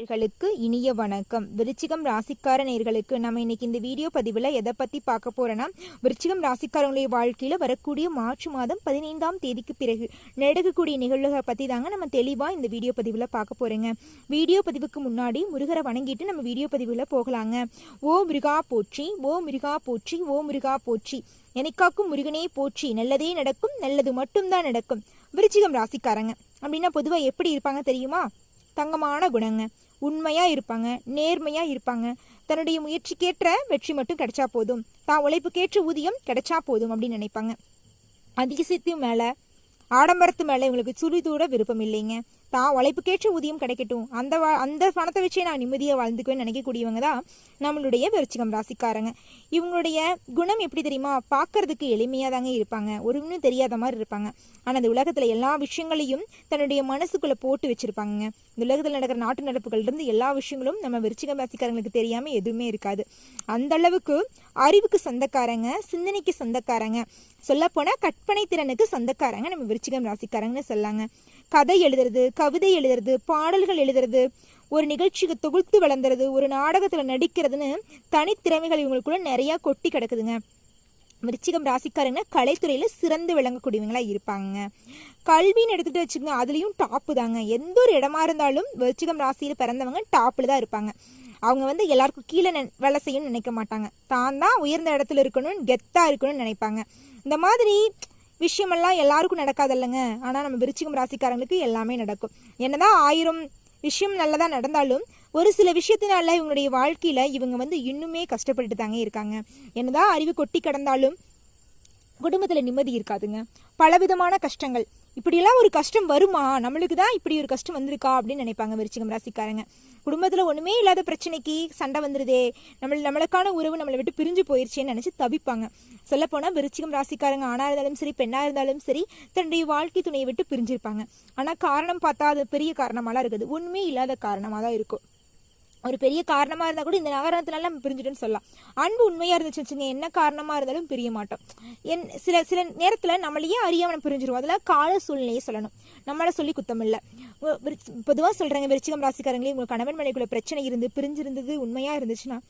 நேயர்களுக்கு இனிய வணக்கம். விருச்சிகம் ராசிக்கார நேயர்களுக்கு நம்ம இன்னைக்கு இந்த வீடியோ பதிவில் எதை பற்றி பார்க்க போறோன்னா, விருச்சிகம் ராசிக்காரங்களுடைய வாழ்க்கையில் வரக்கூடிய மார்ச் மாதம் 15ஆம் தேதிக்கு பிறகு நடக்கக்கூடிய நிகழ்வுகளை பற்றி தாங்க நம்ம தெளிவாக இந்த வீடியோ பதிவில் பார்க்க போகிறோங்க. வீடியோ பதிவுக்கு முன்னாடி முருகரை வணங்கிட்டு நம்ம வீடியோ பதிவில் போகலாங்க. ஓ முருகா போற்றி, ஓ முருகா போற்றி, ஓ முருகா போற்றி, எனக்காக்கும் முருகனே போற்றி, நல்லதே நடக்கும், நல்லது மட்டும்தான் நடக்கும். விருச்சிகம் ராசிக்காரங்க அப்படின்னா பொதுவாக எப்படி இருப்பாங்க தெரியுமா? தங்கமான குணங்க, உண்மையா இருப்பாங்க, நேர்மையா இருப்பாங்க. தன்னுடைய முயற்சிக்கேற்ற வெற்றி மட்டும் கிடைச்சா போதும், தான் உழைப்புக்கேற்ற ஊதியம் கிடைச்சா போதும் அப்படின்னு நினைப்பாங்க. அதிசயத்தையும் மேல ஆடம்பரத்து மேல இவங்களுக்கு சுழிதூட விருப்பம் இல்லைங்க. தான் உழைப்புக்கேற்ற ஊதியம் கிடைக்கட்டும், அந்த பணத்தை வச்சே நான் நிம்மதியாக வாழ்ந்துக்குவேன்னு நினைக்கக்கூடியவங்க தான் நம்மளுடைய விருச்சிகம் ராசிக்காரங்க. இவங்களுடைய குணம் எப்படி தெரியுமா? பார்க்கறதுக்கு எளிமையாக தாங்க இருப்பாங்க, ஒன்றும் தெரியாத மாதிரி இருப்பாங்க. ஆனால் அந்த உலகத்தில் எல்லா விஷயங்களையும் தன்னுடைய மனசுக்குள்ளே போட்டு வச்சுருப்பாங்க. இந்த உலகத்தில் நடக்கிற நாட்டு நடப்புகள் இருந்து எல்லா விஷயங்களும் நம்ம விருச்சிகம் ராசிக்காரங்களுக்கு தெரியாமல் எதுவுமே இருக்காது. அந்த அளவுக்கு அறிவுக்கு சொந்தக்காரங்க, சிந்தனைக்கு சொந்தக்காரங்க, சொல்லப்போனால் கற்பனை திறனுக்கு சொந்தக்காரங்க நம்ம விருச்சிகம் ராசிக்காரங்கன்னு சொல்லாங்க. கதை எழுதுறது, கவிதை எழுதுறது, பாடல்கள் எழுதுறது, ஒரு நிகழ்ச்சிக்கு தொகுத்து வளர்ந்துறது, ஒரு நாடகத்தில் நடிக்கிறதுன்னு தனித்திறமைகள் இவங்களுக்குள்ள நிறையா கொட்டி கிடக்குதுங்க. விருச்சிகம் ராசிக்காரங்க கலைத்துறையில் சிறந்து விளங்கக்கூடியவங்களா இருப்பாங்க. கல்வின்னு எடுத்துகிட்டு வச்சுக்கோங்க, அதுலேயும் டாப்பு தாங்க. எந்த ஒரு இடமா இருந்தாலும் விருச்சிகம் ராசியில் பிறந்தவங்க டாப்பில் தான் இருப்பாங்க. அவங்க எல்லாருக்கும் கீழே வேலை செய்யணும்னு நினைக்க மாட்டாங்க. தான் தான் உயர்ந்த இடத்துல இருக்கணும்னு, கெத்தாக இருக்கணும்னு நினைப்பாங்க. இந்த மாதிரி விஷயமெல்லாம் எல்லாருக்கும் நடக்காதல்லங்க. ஆனால் நம்ம விருச்சிகம் ராசிக்காரங்களுக்கு எல்லாமே நடக்கும். என்னதான் 1000 விஷயம் நல்லதா நடந்தாலும் ஒரு சில விஷயத்தினால இவங்களுடைய வாழ்க்கையில இவங்க இன்னுமே கஷ்டப்பட்டு தாங்க இருக்காங்க. என்னதான் அறிவு கொட்டி கிடந்தாலும் குடும்பத்துல நிம்மதி இருக்காதுங்க. பலவிதமான கஷ்டங்கள், இப்படியெல்லாம் ஒரு கஷ்டம் வருமா, நம்மளுக்கு தான் இப்படி ஒரு கஷ்டம் வந்திருக்கா அப்படின்னு நினைப்பாங்க விருச்சிகம் ராசிக்காரங்க. குடும்பத்தில் ஒன்றுமே இல்லாத பிரச்சனைக்கு சண்டை வந்துருதே, நம்மளுக்கான உறவு நம்மளை விட்டு பிரிஞ்சு போயிடுச்சேன்னு நினச்சி தவிப்பாங்க. சொல்லப்போனால் விருச்சிகம் ராசிக்காரங்க ஆணாக இருந்தாலும் சரி, பெண்ணாக இருந்தாலும் சரி, தன்னுடைய வாழ்க்கை துணையை விட்டு பிரிஞ்சிருப்பாங்க. ஆனால் காரணம் பார்த்தா அது பெரிய காரணமாலாம் இருக்குது, ஒன்றுமே இல்லாத காரணமாக தான் இருக்கும். ஒரு பெரிய காரணமாக இருந்தால் கூட இந்த நகரத்தினால நம்ம பிரிஞ்சுட்டோன்னு சொல்லலாம். அன்பு உண்மையாக இருந்துச்சு வச்சுங்க, என்ன காரணமாக இருந்தாலும் பிரிய மாட்டோம். சில நேரத்தில் நம்மளையே அறியாமல் நம்ம பிரிஞ்சிருவோம். அதெல்லாம் கால சூழ்நிலையே சொல்லணும், நம்மளை சொல்லி குத்தம் இல்லை. பொதுவாக சொல்கிறாங்க, விருச்சிகம் ராசிக்காரங்களே உங்கள் கணவன் மனைவிக்குள்ள பிரச்சனை இருந்து பிரிஞ்சிருந்தது உண்மையாக இருந்துச்சுன்னா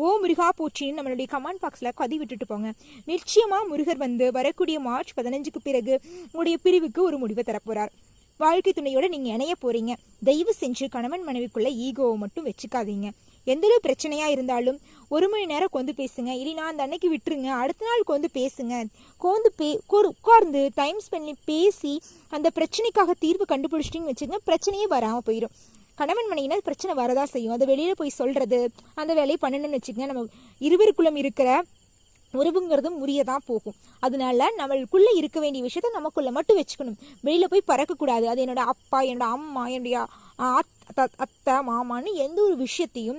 ஓ முருகா போற்றின்னு நம்மளுடைய கமெண்ட் பாக்ஸில் கதி விட்டுட்டு போங்க. நிச்சயமாக முருகர் வரக்கூடிய மார்ச் 15க்கு பிறகு உங்களுடைய பிரிவுக்கு ஒரு முடிவை தரப்போகிறார். வாழ்க்கை துணையோட நீங்கள் இணைய போகிறீங்க. தயவு செஞ்சு கணவன் மனைவிக்குள்ள ஈகோவை மட்டும் வச்சுக்காதீங்க. எந்த ஒரு பிரச்சனையாக இருந்தாலும் 1 மணி நேரம் கொண்டு பேசுங்க, இல்லைனா அந்த அன்னைக்கு விட்டுருங்க, அடுத்த நாள் கொண்டு பேசுங்க. உட்கார்ந்து டைம் ஸ்பெண்ட் பண்ணி பேசி அந்த பிரச்சனைக்காக தீர்வு கண்டுபிடிச்சிட்டிங்கன்னு வச்சுக்கோங்க, பிரச்சனையே வராமல் போயிடும். கணவன் மனைவினா பிரச்சனை வரதா செய்யும், அதை வெளியில் போய் சொல்கிறது, அந்த வேலையை பண்ணணும்னு வச்சுக்கோங்க, நம்ம இருவருக்குள்ளும் இருக்கிற உறவுங்கிறதும் முறியதான் போகும். அதனால நம்மளுக்குள்ள இருக்க வேண்டிய விஷயத்த நமக்குள்ள மட்டும் வச்சுக்கணும், வெளியில போய் பறக்கக்கூடாது. அது என்னோட அப்பா, என்னோட அம்மா, என்னுடைய அத்தை, மாமான்னு எந்த ஒரு விஷயத்தையும்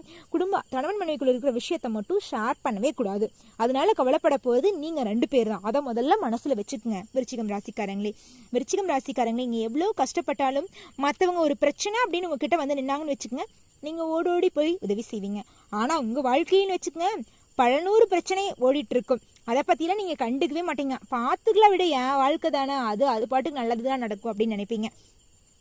கணவன் மனைவிக்குள்ள இருக்கிற விஷயத்த மட்டும் ஷேர் பண்ணவே கூடாது. அதனால கவலைப்பட போகிறது நீங்கள் 2 பேர் தான். அதை முதல்ல மனசுல வச்சுக்கோங்க விருச்சிகம் ராசிக்காரங்களே. விருச்சிகம் ராசிக்காரங்களே, நீங்கள் எவ்வளோ கஷ்டப்பட்டாலும் மற்றவங்க ஒரு பிரச்சனை அப்படின்னு உங்ககிட்ட நின்னாங்கன்னு வச்சுக்கோங்க, நீங்கள் ஓடோடி போய் உதவி செய்வீங்க. ஆனால் உங்கள் வாழ்க்கையின்னு வச்சுக்கோங்க, பல 100 பிரச்சனை ஓடிட்டு இருக்கும். அதை பற்றிலாம் நீங்கள் கண்டுக்கவே மாட்டீங்க. பார்த்துக்கலாம் விட என் வாழ்க்கை தானே, அது பாட்டுக்கு நல்லது தான் நடக்கும் அப்படின்னு நினைப்பீங்க.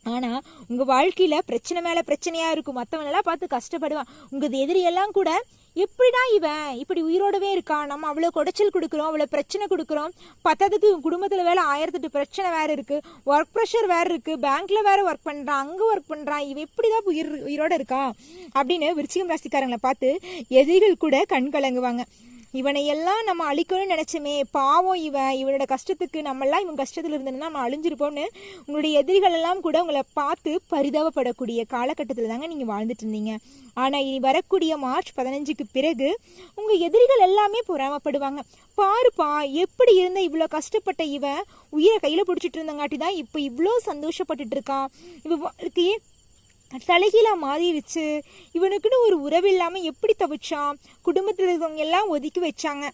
ஆனால் உங்கள் வாழ்க்கையில் பிரச்சனை மேலே பிரச்சனையாக இருக்கும். மற்றவனெல்லாம் பார்த்து கஷ்டப்படுவான். உங்கள் எதிரியெல்லாம் கூட எப்படிடா இவன் இப்படி உயிரோடவே இருக்கான், நம்ம அவ்வளோ குடைச்சல் கொடுக்குறோம், அவ்வளோ பிரச்சனை கொடுக்குறோம், பத்தாததுக்கு குடும்பத்தில் வேலை 1008 பிரச்சனை வேறு இருக்குது, ஒர்க் ப்ரெஷர் வேறு இருக்குது, பேங்க்கில் வேறு ஒர்க் பண்ணுறான், அங்கே ஒர்க் பண்ணுறான், இவன் எப்படி தான் உயிரோடு இருக்கான் அப்படின்னு விருச்சிகம் ராசிக்காரங்களை பார்த்து எதிரிகள் கூட கண் கலங்குவாங்க. இவனை எல்லாம் நம்ம அழிக்கணும்னு நினைச்சோமே, பாவம் இவனோட கஷ்டத்துக்கு நம்மெல்லாம் இவன் கஷ்டத்தில் இருந்தோம்னா நம்ம அழிஞ்சிருப்போம்னு உங்களுடைய எதிரிகள் எல்லாம் கூட உங்களை பார்த்து பரிதாபப்படக்கூடிய காலகட்டத்தில் தாங்க நீங்கள் வாழ்ந்துட்டு இருந்தீங்க. ஆனால் இனி வரக்கூடிய மார்ச் 15க்கு பிறகு உங்கள் எதிரிகள் எல்லாமே பொறாமப்படுவாங்க. பாருப்பா, எப்படி இருந்த இவ்வளோ கஷ்டப்பட்ட இவன் உயிரை கையில் பிடிச்சிட்டு இருந்தங்காட்டி தான் இப்போ இவ்வளோ சந்தோஷப்பட்டுட்டு இருக்கான், இவன் வாழ்க்கையே தலைகீழா மாறிடுச்சு, இவனுக்குன்னு ஒரு உறவு இல்லாமல் எப்படி தவிச்சான், குடும்பத்தில் இருக்கவங்க எல்லாம் ஒதுக்கி வச்சாங்க,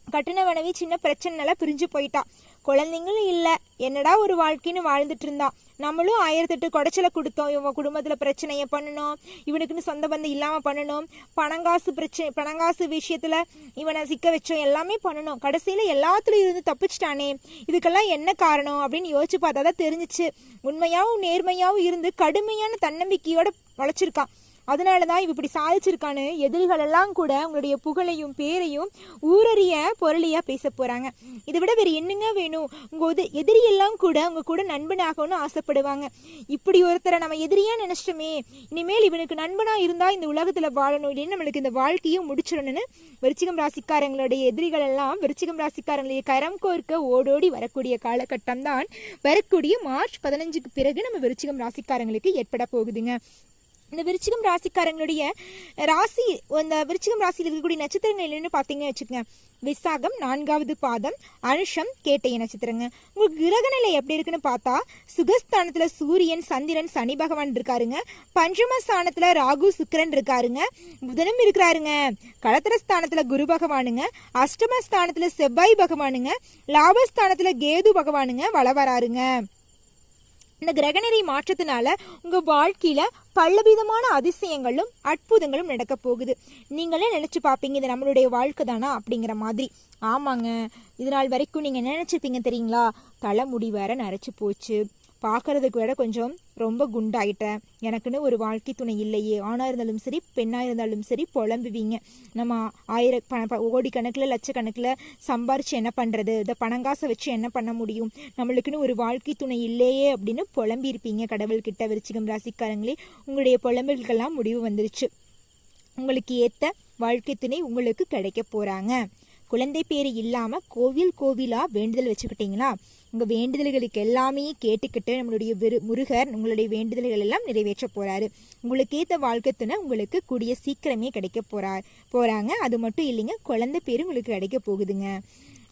கட்டின மனைவி சின்ன பிரச்சனைனால பிரிஞ்சு போயிட்டான், குழந்தைங்களும் இல்லை, என்னடா ஒரு வாழ்க்கைன்னு வாழ்ந்துட்டு இருந்தான், நம்மளும் 1008 குடைச்சலை கொடுத்தோம். இவங்க குடும்பத்தில் பிரச்சனையை பண்ணணும், இவனுக்குன்னு சொந்த பந்தம் இல்லாமல் பண்ணணும், பணங்காசு விஷயத்தில் இவனை சிக்க வச்சோம், எல்லாமே பண்ணணும். கடைசியில் எல்லாத்துலையும் இருந்து தப்பிச்சிட்டானே, இதுக்கெல்லாம் என்ன காரணம் அப்படின்னு யோசிச்சு பார்த்தா தான் தெரிஞ்சிச்சு. உண்மையாகவும் நேர்மையாகவும் இருந்து கடுமையான தன்னம்பிக்கையோட உழைச்சிருக்கான். அதனால தான் இப்படி சாதிச்சிருக்கான்னு எதிரிகள் எல்லாம் கூட உங்களுடைய புகழையும் பேரையும் ஊரறிய பொருளியா பேச போறாங்க. இதை விட வேறு என்னங்க வேணும்? உங்க எதிரியெல்லாம் கூட உங்க கூட நண்பனாகணும்னு ஆசைப்படுவாங்க. இப்படி ஒருத்தரை நம்ம எதிரியா நினைச்சிட்டோமே, இனிமேல் இவனுக்கு நண்பனா இருந்தா இந்த உலகத்துல வாழணும், இல்லைன்னு நம்மளுக்கு இந்த வாழ்க்கையும் முடிச்சிடணும்னு விருச்சிகம் ராசிக்காரங்களுடைய எதிரிகள் எல்லாம் விருச்சிகம் ராசிக்காரங்களுடைய கரம் கோர்க்க ஓடோடி வரக்கூடிய காலகட்டம் தான் வரக்கூடிய மார்ச் 15க்கு பிறகு நம்ம விருச்சிகம் ராசிக்காரங்களுக்கு ஏற்பட போகுதுங்க. இந்த விருச்சிகம் ராசிக்காரங்களுடைய ராசி, இந்த விருச்சிகம் ராசியில் இருக்கக்கூடிய நட்சத்திரங்கள் என்னன்னு பார்த்தீங்கன்னு வச்சுக்கோங்க. விசாகம் 4வது பாதம், அனுஷம் கேட்டைய நட்சத்திரங்க. உங்களுக்கு கிரகநிலை எப்படி இருக்குன்னு பார்த்தா, சுகஸ்தானத்துல சூரியன் சந்திரன் சனி பகவான் இருக்காருங்க. பஞ்சமஸ்தானத்துல ராகு சுக்கிரன் இருக்காருங்க. புதனும் இருக்கிறாருங்க. களத்திரஸ்தானத்துல குரு பகவானுங்க. அஷ்டமஸ்தானத்துல செவ்வாய் பகவானுங்க. லாபஸ்தானத்துல கேது பகவானுங்க வளவராருங்க. இந்த கிரகநிலை மாற்றத்தினால உங்க வாழ்க்கையில பலவிதமான அதிசயங்களும் அற்புதங்களும் நடக்க போகுது. நீங்களே நினைச்சு பார்ப்பீங்க, இது நம்மளுடைய வாழ்க்கை தானா அப்படிங்கிற மாதிரி. ஆமாங்க, இது நாள் வரைக்கும் நீங்க நினைச்சிருப்பீங்க தெரியுங்களா, தலைமுடி வேற நரைச்சு போச்சு, பார்க்கறதுக்கு வேற கொஞ்சம் ரொம்ப குண்டாயிட்டேன், எனக்குன்னு ஒரு வாழ்க்கை துணை இல்லையே, ஆணா இருந்தாலும் சரி பெண்ணா இருந்தாலும் சரி புலம்புவீங்க. நம்ம கோடிக்கணக்கில் லட்சக்கணக்கில் சம்பாரிச்சு என்ன பண்றது, இதை பணங்காசை வச்சு என்ன பண்ண முடியும், நம்மளுக்குன்னு ஒரு வாழ்க்கை துணை இல்லையே அப்படின்னு புலம்பியிருப்பீங்க கடவுள்கிட்ட. விருச்சிகம் ராசிக்காரங்களே, உங்களுடைய புலம்பல்கள்லாம் முடிவு வந்துருச்சு. உங்களுக்கு ஏற்ற வாழ்க்கை துணை உங்களுக்கு கிடைக்க போறாங்க. குழந்தை பேரு இல்லாம கோவிலா வேண்டுதல் வச்சுக்கிட்டீங்களா, உங்க வேண்டுதல்களுக்கு எல்லாமே கேட்டுக்கிட்டு நம்மளுடைய முருகர் உங்களுடைய வேண்டுதல்கள் எல்லாம் நிறைவேற்ற போறாரு. உங்களுக்கு ஏற்ற வாழ்க்கை துணை உங்களுக்கு கூடிய சீக்கிரமே கிடைக்க போறாங்க. அது மட்டும் இல்லைங்க, குழந்தை பேரு உங்களுக்கு கிடைக்க போகுதுங்க.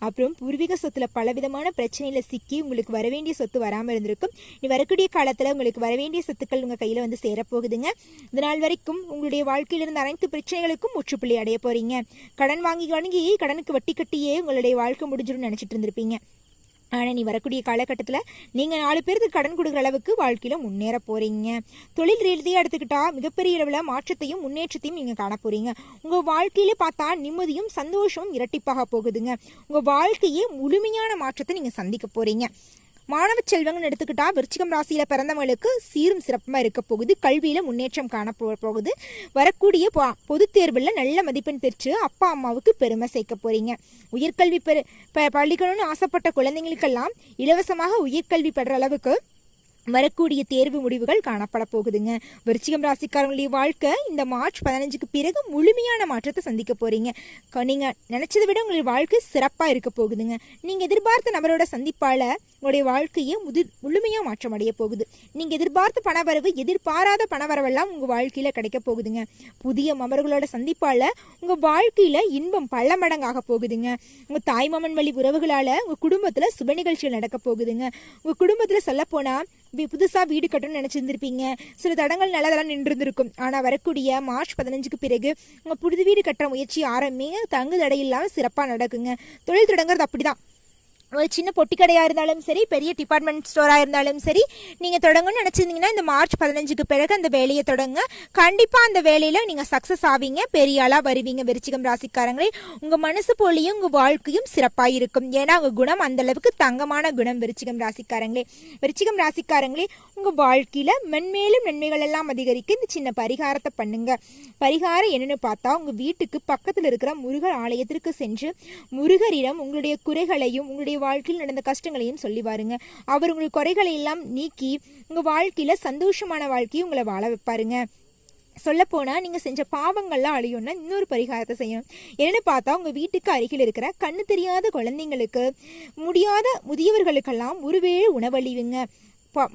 அப்புறம் பூர்வீக சொத்துல பலவிதமான பிரச்சனையில சிக்கி உங்களுக்கு வரவேண்டிய சொத்து வராமல் இருந்திருக்கும். நீ வரக்கூடிய காலத்துல உங்களுக்கு வரவேண்டிய சொத்துக்கள் உங்க கையில வந்து சேரப்போகுதுங்க. இதனால் வரைக்கும் உங்களுடைய வாழ்க்கையில இருந்த அனைத்து பிரச்சனைகளுக்கும் முற்றுப்புள்ளி அடைய போறீங்க. கடன் வாங்கி கடனுக்கு வட்டி கட்டியே உங்களுடைய வாழ்க்கை முடிஞ்சிடும் நினைச்சிட்டு இருந்திருப்பீங்க. ஆனால் நீ வரக்கூடிய காலகட்டத்தில் நீங்கள் 4 பேருக்கு கடன் கொடுக்குற அளவுக்கு வாழ்க்கையில் முன்னேற போகிறீங்க. தொழில் ரீதியாக எடுத்துக்கிட்டா மிகப்பெரிய அளவில் மாற்றத்தையும் முன்னேற்றத்தையும் நீங்கள் காண போகிறீங்க. உங்கள் வாழ்க்கையிலே பார்த்தா நிம்மதியும் சந்தோஷமும் இரட்டிப்பாக போகுதுங்க. உங்கள் வாழ்க்கையே முழுமையான மாற்றத்தை நீங்கள் சந்திக்க போகிறீங்க. மாணவ செல்வங்கன்னு எடுத்துக்கிட்டா விருச்சிகம் ராசியில பிறந்தவங்களுக்கு சீரும் சிறப்புமா இருக்க போகுது. கல்வியில முன்னேற்றம் காண போகுது. வரக்கூடிய பொது தேர்வுல நல்ல மதிப்பெண் பெற்று அப்பா அம்மாவுக்கு பெருமை சேர்க்க போறீங்க. உயர்கல்வி படிக்கணும்னு ஆசைப்பட்ட குழந்தைங்களுக்கெல்லாம் இலவசமாக உயர்கல்வி பெற அளவுக்கு வரக்கூடிய தேர்வு முடிவுகள் காணப்பட போகுதுங்க. விருச்சிகம் ராசிக்காரங்களுடைய வாழ்க்கை இந்த மார்ச் 15க்கு பிறகு முழுமையான மாற்றத்தை சந்திக்க போறீங்க. நீங்க நினைச்சதை விட உங்களுடைய வாழ்க்கை சிறப்பா இருக்க போகுதுங்க. நீங்க எதிர்பார்த்த நபரோட சந்திப்பால உங்களுடைய வாழ்க்கையை முழுமையா மாற்றம் அடைய போகுது. நீங்க எதிர்பார்த்த பணவரவு, எதிர்பாராத பணவரவெல்லாம் உங்க வாழ்க்கையில கிடைக்க போகுதுங்க. புதிய மவர்களோட சந்திப்பால உங்க வாழ்க்கையில இன்பம் பல மடங்காக போகுதுங்க. உங்க தாய்மாமன் வழி உறவுகளால உங்க குடும்பத்துல சுப நிகழ்ச்சிகள் நடக்க போகுதுங்க. உங்க குடும்பத்துல சொல்ல போனா புதுசா வீடு கட்டணும்னு நினைச்சிருந்திருப்பீங்க. சில தடங்கள் நல்லதெல்லாம் நின்றுருக்கும். ஆனா வரக்கூடிய மார்ச் 15க்கு பிறகு உங்க புது வீடு கட்டுற முயற்சி ஆரம்பிங்க. தங்கு தடை இல்லாம சிறப்பா நடக்குங்க. தொழில் தொடங்குறது அப்படிதான். ஒரு சின்ன பொட்டி கடையாக இருந்தாலும் சரி, பெரிய டிபார்ட்மெண்ட் ஸ்டோராக இருந்தாலும் சரி, நீங்கள் தொடங்கணும்னு நினச்சிருந்தீங்கன்னா இந்த மார்ச் 15க்கு பிறகு அந்த வேலையை தொடங்க. கண்டிப்பாக அந்த வேலையில் நீங்கள் சக்ஸஸ் ஆவீங்க, பெரிய ஆளாக வருவீங்க. விருச்சிகம் ராசிக்காரங்களே, உங்கள் மனசு போலியும் உங்கள் வாழ்க்கையும் சிறப்பாக இருக்கும். ஏன்னா உங்கள் குணம் அந்தளவுக்கு தங்கமான குணம். விருச்சிகம் ராசிக்காரங்களே உங்கள் வாழ்க்கையில் மென்மேலும் நன்மைகள் எல்லாம் அதிகரிக்க இந்த சின்ன பரிகாரத்தை பண்ணுங்க. பரிகாரம் என்னன்னு பார்த்தா, உங்கள் வீட்டுக்கு பக்கத்தில் இருக்கிற முருகர் ஆலயத்திற்கு சென்று முருகரிடம் உங்களுடைய குறைகளையும் உங்களுடைய வாழ்க்கையில் நடந்த கஷ்டங்களையும் சொல்லி பாருங்க. அவர் உங்களுக்கு குறைகளை எல்லாம் நீக்கி உங்க வாழ்க்கையில சந்தோஷமான வாழ்க்கையை உங்களை வாழ வைப்பாருங்க. சொல்ல போனா நீங்க செஞ்ச பாவங்கள்லாம் அழியும்னா இன்னொரு பரிகாரத்தை செய்யணும். என்னன்னு பார்த்தா, உங்க வீட்டுக்கு அருகில் இருக்கிற கண்ணு தெரியாத குழந்தைங்களுக்கு, முடியாத முதியவர்களுக்கெல்லாம் ஒருவேளை உணவளிவுங்க.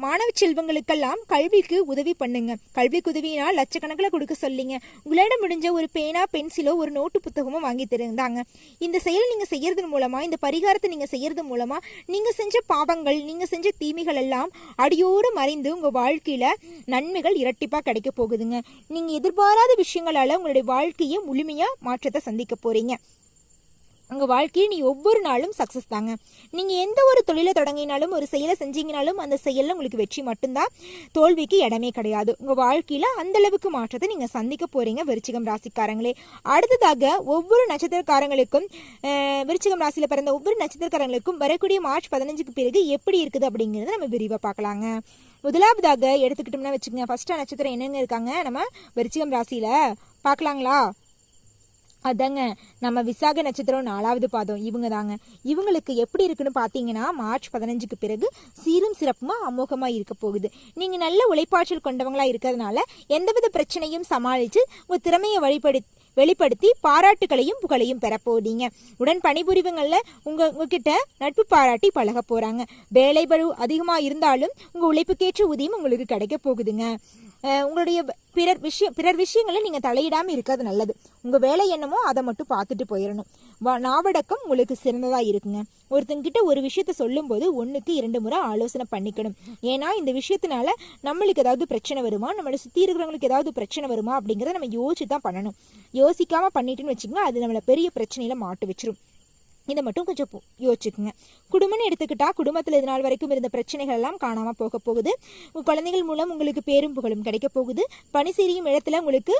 மாணவ செல்வங்களுக்கெல்லாம் கல்விக்கு உதவி பண்ணுங்க. கல்விக்கு உதவினா லட்சக்கணக்கில் கொடுக்க சொல்லிங்க. உங்களிடம் முடிஞ்ச ஒரு பேனா, பென்சிலோ, ஒரு நோட்டு புத்தகமோ வாங்கி தருந்தாங்க. இந்த செயல் நீங்க செய்யறது மூலமா, இந்த பரிகாரத்தை நீங்க செய்யறது மூலமா நீங்க செஞ்ச பாவங்கள், நீங்க செஞ்ச தீமைகள் எல்லாம் அடியோடு மறைந்து உங்க வாழ்க்கையில நன்மைகள் இரட்டிப்பா கிடைக்க போகுதுங்க. நீங்க எதிர்பாராத விஷயங்களால உங்களுடைய வாழ்க்கையை முழுமையா மாற்றத்தை சந்திக்க போறீங்க. உங்கள் வாழ்க்கையில் நீ ஒவ்வொரு நாளும் சக்ஸஸ் தாங்க. நீங்கள் எந்த ஒரு தொழிலை தொடங்கினாலும் ஒரு செயலை செஞ்சீங்கனாலும் அந்த செயலில் உங்களுக்கு வெற்றி மட்டும்தான், தோல்விக்கு இடமே கிடையாது. உங்கள் வாழ்க்கையில் அந்தளவுக்கு மாற்றத்தை நீங்கள் சந்திக்க போகிறீங்க விருச்சிகம் ராசிக்காரங்களே. அடுத்ததாக ஒவ்வொரு நட்சத்திரக்காரங்களுக்கும் விருச்சிகம் ராசியில் பிறந்த ஒவ்வொரு நட்சத்திரக்காரங்களுக்கும் வரக்கூடிய மார்ச் 15க்கு பிறகு எப்படி இருக்குது அப்படிங்கிறத நம்ம விரிவாக பார்க்கலாங்க. முதலாவதாக எடுத்துக்கிட்டோம்னா வச்சுக்கோங்க, ஃபர்ஸ்ட் நட்சத்திரம் என்னங்க இருக்காங்க நம்ம விருச்சிகம் ராசியில் பார்க்கலாங்களா? அதாங்க நம்ம விசாக நட்சத்திரம் 4வது பாதம் இவங்க தாங்க. இவங்களுக்கு எப்படி இருக்குன்னு பார்த்தீங்கன்னா மார்ச் 15க்கு பிறகு சீரும் சிறப்புமா அமோகமாக இருக்க போகுது. நீங்கள் நல்ல உழைப்பாற்றல் கொண்டவங்களா இருக்கிறதுனால எந்தவித பிரச்சனையும் சமாளித்து உங்கள் திறமையை வெளிப்படுத்தி பாராட்டுகளையும் புகழையும் பெற போறீங்க. உடன் பணிபுரிவுங்களில் உங்ககிட்ட நட்பு பாராட்டி பழக போறாங்க. வேலை பளு அதிகமாக இருந்தாலும் உங்கள் உழைப்புக்கேற்ற ஊதியம் உங்களுக்கு கிடைக்க போகுதுங்க. உங்களுடைய பிறர் விஷயங்களை நீங்கள் தலையிடாமல் இருக்கிறது நல்லது. உங்கள் வேலை என்னமோ அதை மட்டும் பார்த்துட்டு போயிடணும். நாவடக்கம் உங்களுக்கு சிறந்ததாக இருக்குங்க. ஒருத்தங்கிட்ட ஒரு விஷயத்த சொல்லும்போது 1க்கு 2 முறை ஆலோசனை பண்ணிக்கணும். ஏன்னா இந்த விஷயத்தினால நம்மளுக்கு ஏதாவது பிரச்சனை வருமா, நம்மளை சுற்றி இருக்கிறவங்களுக்கு ஏதாவது பிரச்சனை வருமா அப்படிங்கிறத நம்ம யோசிச்சு தான் பண்ணணும். யோசிக்காமல் பண்ணிட்டுன்னு வச்சுக்கோங்க, அது நம்மளை பெரிய பிரச்சனையில் மாட்டு வச்சிரும். இதை மட்டும் கொஞ்சம் யோசிச்சுக்குங்க. குடும்பம்னு எடுத்துக்கிட்டா குடும்பத்தில் இது நாள் வரைக்கும் இருந்த பிரச்சனைகள் எல்லாம் காணாமல் போக போகுது. குழந்தைகள் மூலம் உங்களுக்கு பேரும் புகழும் கிடைக்க போகுது. பணி செய்யும் இடத்துல உங்களுக்கு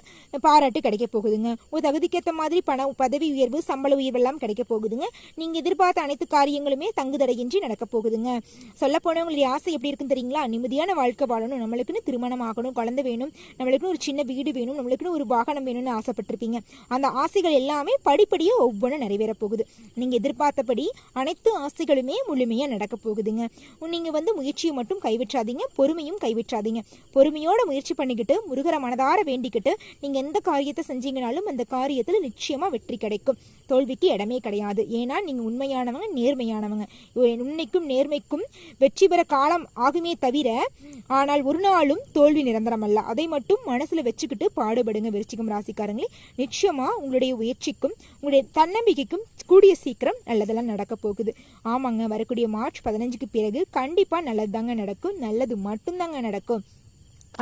பாராட்டு கிடைக்க போகுதுங்க. ஒரு தகுதிக்கேற்ற மாதிரி பதவி உயர்வு, சம்பள உயர்வு எல்லாம் கிடைக்க போகுதுங்க. நீங்கள் எதிர்பார்த்த அனைத்து காரியங்களுமே தங்குதடையின்றி நடக்க போகுதுங்க. சொல்ல போனவங்களுடைய ஆசை எப்படி இருக்குன்னு தெரியுங்களா? நிம்மதியான வாழ்க்கை வாழணும், நம்மளுக்குன்னு திருமணம் ஆகணும், குழந்தை வேணும், நம்மளுக்குன்னு ஒரு சின்ன வீடு வேணும், நம்மளுக்குன்னு ஒரு வாகனம் வேணும்னு ஆசைப்பட்டிருப்பீங்க. அந்த ஆசைகள் எல்லாமே படிப்படியாக ஒவ்வொன்றும் நிறைவேற போகுது. நீங்கள் எதிர்பார்த்தபடி அனைத்து ஆசைகளுமே முழுமையா நடக்க போகுதுங்க. நீங்க முயற்சியை மட்டும் கைவிட்றாதீங்க, பொறுமையும் கைவிட்றாதீங்க. பொறுமையோட முயற்சி பண்ணிக்கிட்டு முருகரை மனதார வேண்டிக்கிட்டு நீங்க எந்த காரியத்தை செஞ்சீங்கனாலும் அந்த காரியத்துல நிச்சயமா வெற்றி கிடைக்கும். தோல்விக்கு இடமே கிடையாது. ஏன்னா நீங்க உண்மையானவங்க, நேர்மையானவங்க. உண்மைக்கும் நேர்மைக்கும் வெற்றி பெற காலம் ஆகுமே தவிர ஆனால் ஒரு நாளும் தோல்வி நிரந்தரம் அல்ல. அதை மட்டும் மனசுல வச்சுக்கிட்டு பாடுபடுங்க விருச்சிகம் ராசிக்காரங்களே. நிச்சயமா உங்களுடைய முயற்சிக்கும் உங்களுடைய தன்னம்பிக்கைக்கும் கூடிய சீக்கிரம் நல்லதெல்லாம் நடக்க போகுது. ஆமாங்க, வரக்கூடிய மார்ச் 15க்கு பிறகு கண்டிப்பா நல்லது தாங்க நடக்கும், நல்லது மட்டும்தாங்க நடக்கும்.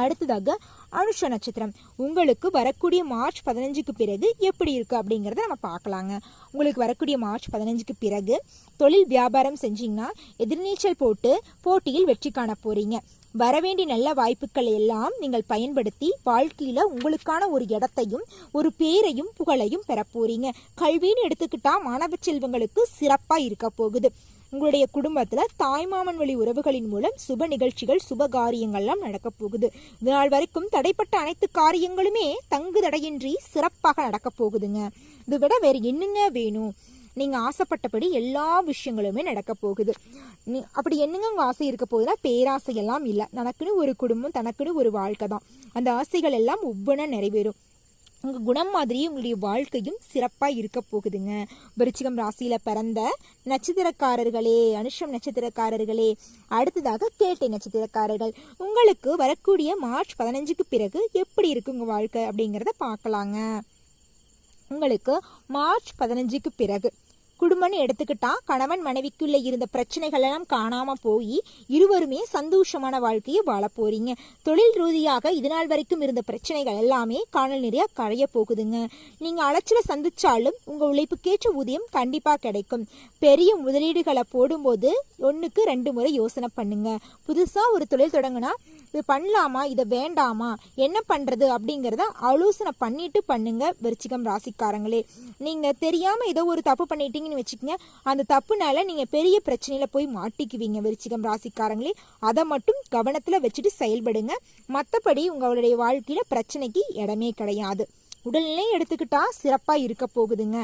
அடுத்ததாக அனுஷ நட்சத்திரம் உங்களுக்கு வரக்கூடிய மார்ச் 15க்கு பிறகு எப்படி இருக்கு அப்படிங்கிறத நம்ம பார்க்கலாங்க. உங்களுக்கு வரக்கூடிய மார்ச் 15க்கு பிறகு தொழில் வியாபாரம் செஞ்சீங்கன்னா எதிர்நீச்சல் போட்டு போட்டியில் வெற்றி காண போறீங்க. வரவேண்டிய நல்ல வாய்ப்புகள் எல்லாம் நீங்கள் பயன்படுத்தி வாழ்க்கையில உங்களுக்கான ஒரு இடத்தையும் ஒரு பேரையும் புகழையும் பெற போறீங்க. கல்வின்னு எடுத்துக்கிட்டா மாணவ செல்வங்களுக்கு சிறப்பா இருக்க போகுது. உங்களுடைய குடும்பத்துல தாய்மாமன் வழி உறவுகளின் மூலம் சுப நிகழ்ச்சிகள், சுப காரியங்கள்லாம் நடக்க போகுது. இதனால் வரைக்கும் தடைப்பட்ட அனைத்து காரியங்களுமே தங்கு தடையின்றி சிறப்பாக நடக்க போகுதுங்க. இதை விட வேற என்னங்க வேணும்? நீங்க ஆசைப்பட்டபடி எல்லா விஷயங்களுமே நடக்க போகுது. அப்படி என்னங்க உங்க ஆசை இருக்க போகுதுன்னா பேராசையெல்லாம் இல்லை. தனக்குன்னு ஒரு குடும்பம், தனக்குன்னு ஒரு வாழ்க்கை தான். அந்த ஆசைகள் எல்லாம் ஒவ்வொன்றா நிறைவேறும். உங்கள் குணம் மாதிரி உங்களுடைய வாழ்க்கையும் சிறப்பாக இருக்க போகுதுங்க. விருச்சிகம் ராசியில் பிறந்த நட்சத்திரக்காரர்களே, அனுஷம் நட்சத்திரக்காரர்களே, அடுத்ததாக கேட்டை நட்சத்திரக்காரர்கள், உங்களுக்கு வரக்கூடிய மார்ச் 15க்கு பிறகு எப்படி இருக்கு உங்கள் வாழ்க்கை அப்படிங்கிறத பார்க்கலாங்க. உங்களுக்கு மார்ச் 15க்கு பிறகு குடும்பம்னு எடுத்துக்கிட்டா கணவன் மனைவிக்குள்ள இருந்த பிரச்சனைகள் எல்லாம் காணாம போய் இருவருமே சந்தோஷமான வாழ்க்கையை வாழ போறீங்க. தொழில் ரீதியாக இதனால் வரைக்கும் இருந்த பிரச்சனைகள் எல்லாமே காணல் நிறைய கரைய போகுதுங்க. நீங்க அலைச்சல சந்திச்சாலும் உங்க உழைப்புக்கேற்ற ஊதியம் கண்டிப்பா கிடைக்கும். பெரிய முதலீடுகளை போடும்போது 1க்கு 2 முறை யோசனை பண்ணுங்க. புதுசா ஒரு தொழில் தொடங்கினா இது பண்ணலாமா, இதை வேண்டாமா, என்ன பண்றது அப்படிங்கிறத ஆலோசனை பண்ணிட்டு பண்ணுங்க விருச்சிகம் ராசிக்காரங்களே. நீங்க தெரியாம ஏதோ ஒரு தப்பு பண்ணிட்டீங்கன்னு வச்சுக்கோங்க, அந்த தப்புனால நீங்க பெரிய பிரச்சனையில போய் மாட்டிக்குவீங்க விருச்சிகம் ராசிக்காரங்களே. அதை மட்டும் கவனத்துல வச்சுட்டு செயல்படுங்க. மற்றபடி உங்களுடைய வாழ்க்கையில பிரச்சனைக்கு இடமே கிடையாது. உடல்நிலை எடுத்துக்கிட்டா சிறப்பா இருக்க போகுதுங்க,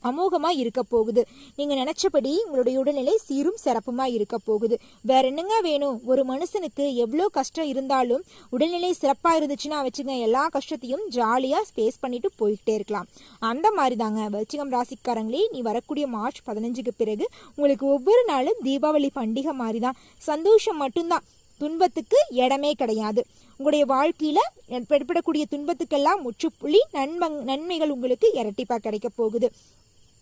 அமோகமா இருக்க போகுது. நீங்க நினைச்சபடி உங்களுடைய உடல்நிலை சீரும் சிறப்புமா இருக்க போகுது. வேற என்னங்க வேணும்? ஒரு மனுஷனுக்கு எவ்வளோ கஷ்டம் இருந்தாலும் உடல்நிலை சிறப்பா இருந்துச்சுன்னா வச்சுங்க, எல்லா கஷ்டத்தையும் ஜாலியா ஸ்பேஸ் பண்ணிட்டு போயிட்டே இருக்கலாம். அந்த மாதிரி தாங்க விருச்சிகம் ராசிக்காரங்களே, நீ வரக்கூடிய மார்ச் 15க்கு பிறகு உங்களுக்கு ஒவ்வொரு நாளும் தீபாவளி பண்டிகை மாதிரி தான். சந்தோஷம் மட்டும்தான், துன்பத்துக்கு இடமே கிடையாது. உங்களுடைய வாழ்க்கையில ஏற்படக்கூடிய துன்பத்துக்கெல்லாம் முற்றுப்புள்ளி, நன்மைகள் உங்களுக்கு இரட்டிப்பா கிடைக்க போகுது.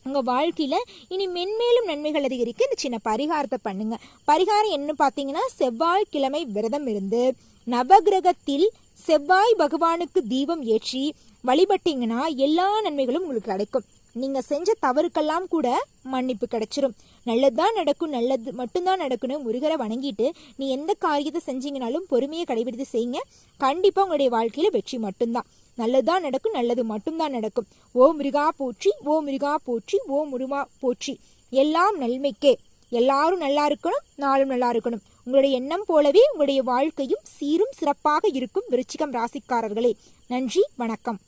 உங்கள் வாழ்க்கையில் இனி மென்மேலும் நன்மைகள் அதிகரிக்க இந்த சின்ன பரிகாரத்தை பண்ணுங்க. பரிகாரம் என்ன பார்த்தீங்கன்னா, செவ்வாய்க்கிழமை விரதம் இருந்து நவகிரகத்தில் செவ்வாய் பகவானுக்கு தீபம் ஏற்றி வழிபட்டீங்கன்னா எல்லா நன்மைகளும் உங்களுக்கு கிடைக்கும். நீங்க செஞ்ச தவறுக்கெல்லாம் கூட மன்னிப்பு கிடைச்சிரும். நல்லதுதான் நடக்கும், நல்லது மட்டும்தான் நடக்குன்னு முருகரை வணங்கிட்டு நீ எந்த காரியத்தை செஞ்சீங்கனாலும் பொறுமையை கடைபிடித்து செய்யுங்க. கண்டிப்பா உங்களுடைய வாழ்க்கையில வெற்றி மட்டும்தான். நல்லதுதான் நடக்கும், நல்லது மட்டும்தான் நடக்கும். ஓ முருகா போற்றி, ஓ முருகா போற்றி, ஓ முருகா போற்றி. எல்லாம் நன்மைக்கே. எல்லாரும் நல்லா இருக்கணும், நாளும் நல்லா இருக்கணும். உங்களுடைய எண்ணம் போலவே உங்களுடைய வாழ்க்கையும் சீரும் சிறப்பாக இருக்கும் விருச்சிகம் ராசிக்காரர்களே. நன்றி, வணக்கம்.